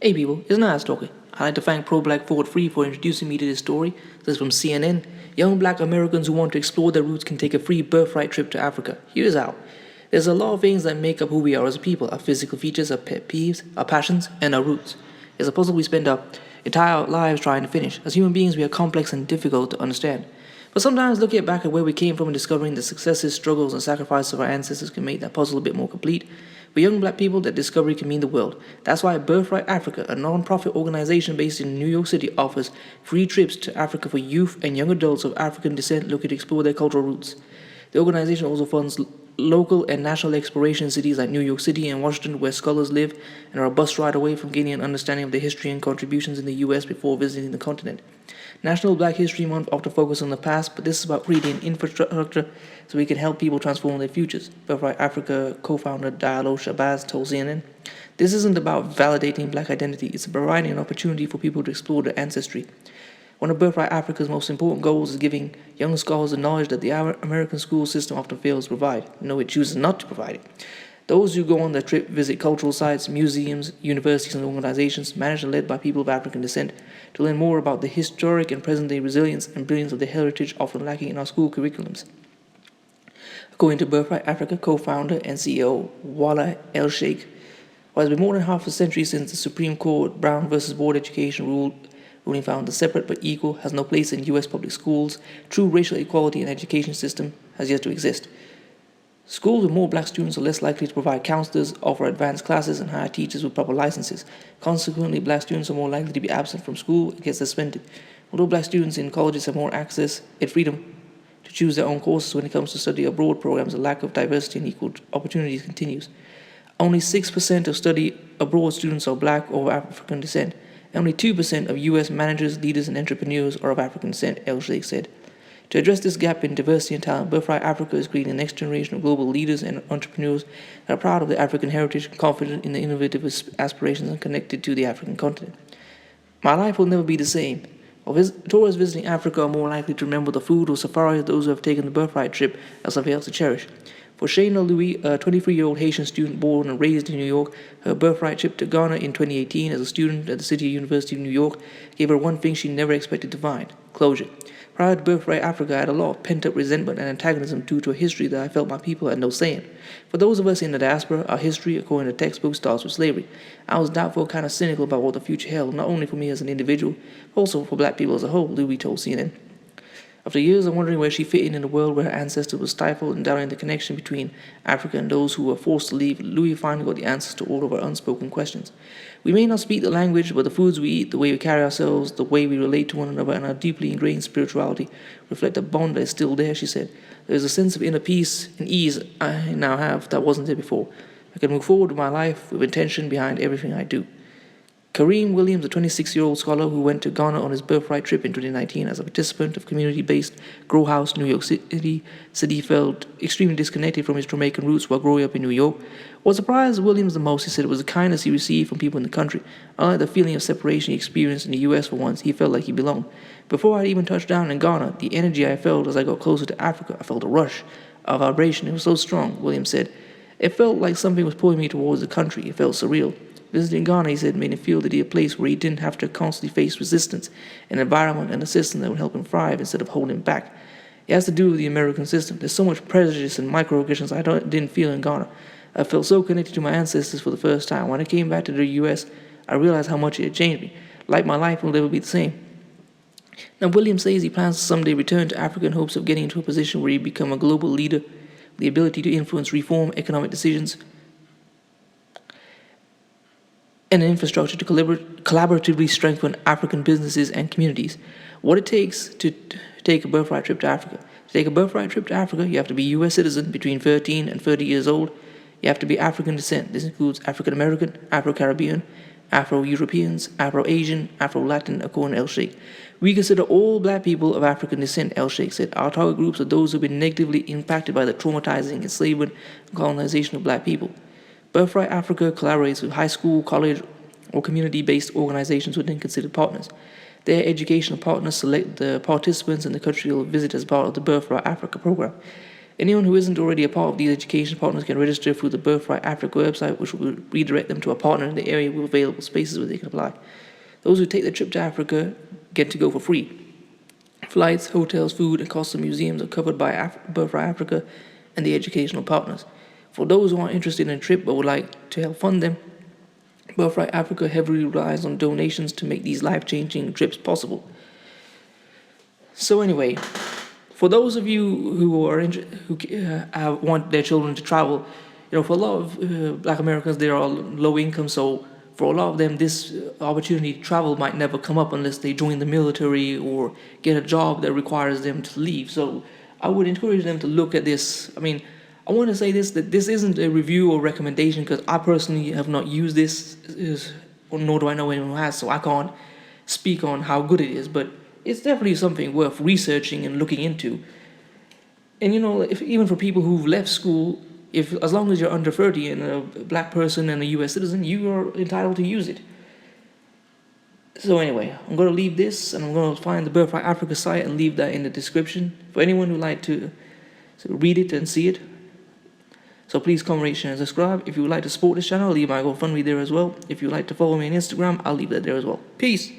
Hey people, it's Nice talking. I'd like to thank Pro Black Forward Free for introducing me to this story. This is from CNN. Young black Americans who want to explore their roots can take a free birthright trip to Africa. Here's how. There's a lot of things that make up who we are as a people, our physical features, our pet peeves, our passions, and our roots. It's a puzzle we spend our entire lives trying to finish. As human beings, we are complex and difficult to understand. But sometimes looking back at where we came from and discovering the successes, struggles, and sacrifices of our ancestors can make that puzzle a bit more complete. For young black people, that discovery can mean the world. That's why BirthRight Africa, a non-profit organization based in New York City, offers free trips to Africa for youth and young adults of African descent looking to explore their cultural roots. The organization also funds local and national exploration in cities like New York City and Washington, where scholars live and are a bus ride away from gaining an understanding of the history and contributions in the U.S. before visiting the continent. National Black History Month often focuses on the past, but this is about creating infrastructure so we can help people transform their futures. BirthRight Africa co-founder Diallo Shabazz told CNN, "This isn't about validating black identity, it's providing an opportunity for people to explore their ancestry. One of BirthRight Africa's most important goals is giving young scholars the knowledge that the American school system often fails to provide. No, it chooses not to provide it. Those who go on the trip visit cultural sites, museums, universities, and organizations managed and led by people of African descent to learn more about the historic and present-day resilience and brilliance of the heritage often lacking in our school curriculums." According to BirthRight Africa co-founder and CEO Wala El Sheikh, while it's been more than half a century since the Supreme Court Brown versus Board Education ruling found the separate but equal has no place in U.S. public schools, true racial equality in the education system has yet to exist. Schools with more black students are less likely to provide counselors, offer advanced classes, and hire teachers with proper licenses. Consequently, black students are more likely to be absent from school and get suspended. Although black students in colleges have more access and freedom to choose their own courses when it comes to study abroad programs, the lack of diversity and equal opportunities continues. Only 6% of study abroad students are black or of African descent. And only 2% of U.S. managers, leaders, and entrepreneurs are of African descent, El Sheikh said. To address this gap in diversity and talent, BirthRight Africa is creating the next generation of global leaders and entrepreneurs that are proud of their African heritage, confident in their innovative aspirations, and connected to the African continent. My life will never be the same. Tourists visiting Africa are more likely to remember the food or safari of those who have taken the birthright trip as something else to cherish. For Shayna Louis, a 23-year-old Haitian student born and raised in New York, her birthright trip to Ghana in 2018 as a student at the City University of New York gave her one thing she never expected to find: closure. Prior to BirthRight Africa, I had a lot of pent-up resentment and antagonism due to a history that I felt my people had no say in. For those of us in the diaspora, our history, according to textbooks, starts with slavery. I was doubtful, kind of cynical about what the future held, not only for me as an individual, but also for black people as a whole, Louis told CNN. After years of wondering where she fit in a world where her ancestors were stifled and doubting the connection between Africa and those who were forced to leave, Louis finally got the answers to all of our unspoken questions. We may not speak the language, but the foods we eat, the way we carry ourselves, the way we relate to one another, and our deeply ingrained spirituality reflect a bond that is still there, she said. There is a sense of inner peace and ease I now have that wasn't there before. I can move forward with my life with intention behind everything I do. Kareem Williams, a 26-year-old scholar who went to Ghana on his birthright trip in 2019 as a participant of community-based Grow House New York City, said he felt extremely disconnected from his Jamaican roots while growing up in New York. What surprised Williams the most, he said, was the kindness he received from people in the country. Unlike the feeling of separation he experienced in the U.S. for once, he felt like he belonged. Before I even touched down in Ghana, the energy I felt as I got closer to Africa, I felt a rush, a vibration. It was so strong, Williams said. It felt like something was pulling me towards the country. It felt surreal. Visiting Ghana, he said, made him feel that he had a place where he didn't have to constantly face resistance, an environment and a system that would help him thrive instead of holding him back. It has to do with the American system. There's so much prejudice and microaggressions I didn't feel in Ghana. I felt so connected to my ancestors for the first time. When I came back to the U.S., I realized how much it had changed me. Like my life will never be the same. Now, William says he plans to someday return to Africa in hopes of getting into a position where he become a global leader with the ability to influence reform, economic decisions, and an infrastructure to collaboratively strengthen African businesses and communities. What it takes to take a birthright trip to Africa. To take a birthright trip to Africa, you have to be a U.S. citizen between 13 and 30 years old. You have to be African descent. This includes African American, Afro-Caribbean, Afro-Europeans, Afro-Asian, Afro-Latin, according to El Sheikh. We consider all black people of African descent, El Sheikh said. Our target groups are those who have been negatively impacted by the traumatizing enslavement and colonization of black people. BirthRight Africa collaborates with high school, college, or community-based organizations within considered partners. Their educational partners select the participants and the country will visit as part of the BirthRight Africa program. Anyone who isn't already a part of these education partners can register through the BirthRight Africa website, which will redirect them to a partner in the area with available spaces where they can apply. Those who take the trip to Africa get to go for free. Flights, hotels, food, and costs of museums are covered by BirthRight Africa and the educational partners. For those who aren't interested in a trip but would like to help fund them, BirthRight Africa heavily relies on donations to make these life-changing trips possible. So anyway, for those of you who are who want their children to travel, for a lot of Black Americans, they are low income, so for a lot of them, this opportunity to travel might never come up unless they join the military or get a job that requires them to leave. So I would encourage them to look at this. I mean, I want to say this, that this isn't a review or recommendation, because I personally have not used this, nor do I know anyone who has, so I can't speak on how good it is, but it's definitely something worth researching and looking into. And if even for people who've left school, as long as you're under 30 and a Black person and a US citizen, you are entitled to use it. So anyway, I'm going to leave this, and I'm going to find the BirthRight Africa site and leave that in the description for anyone who'd like to read it and see it. So please comment, rate, share, and subscribe. If you would like to support this channel, leave my GoFundMe there as well. If you'd like to follow me on Instagram, I'll leave that there as well. Peace!